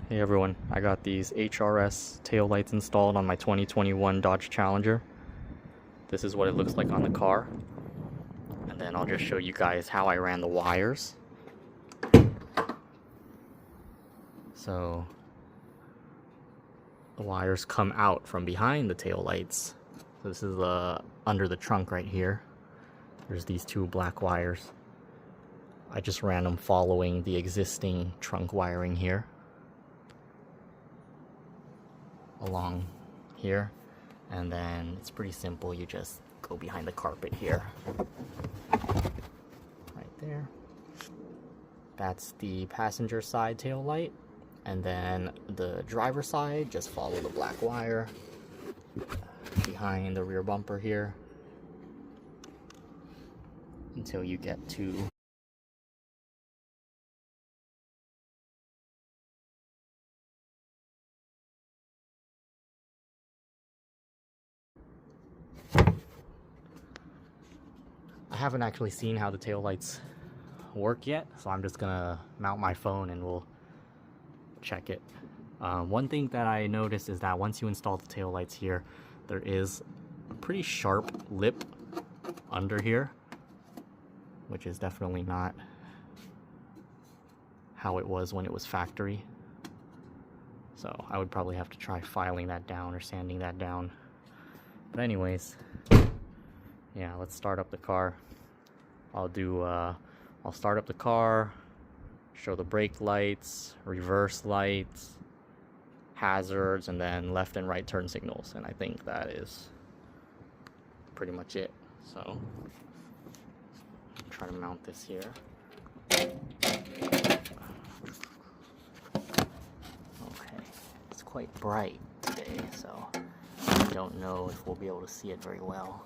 Hey everyone, I got these HRS taillights installed on my 2021 Dodge Challenger. This is what it looks like on the car. And then I'll just show you guys how I ran the wires. So the wires come out from behind the taillights. So this is under the trunk right here. There's these two black wires. I just ran them following the existing trunk wiring here. Along here, and then it's pretty simple. You just go behind the carpet here, right there. That's the passenger side tail light, and then the driver side, just follow the black wire behind the rear bumper here until you get to I haven't actually seen how the taillights work yet, so I'm just gonna mount my phone and we'll check it. One thing that I noticed is that once you install the taillights here, there is a pretty sharp lip under here, which is definitely not how it was when it was factory. So I would probably have to try filing that down or sanding that down. But anyways, yeah, let's start up the car. I'll start up the car, show the brake lights, reverse lights, hazards, and then left and right turn signals. And I think that is pretty much it. So I'll try to mount this here. Okay, it's quite bright today, so I don't know if we'll be able to see it very well.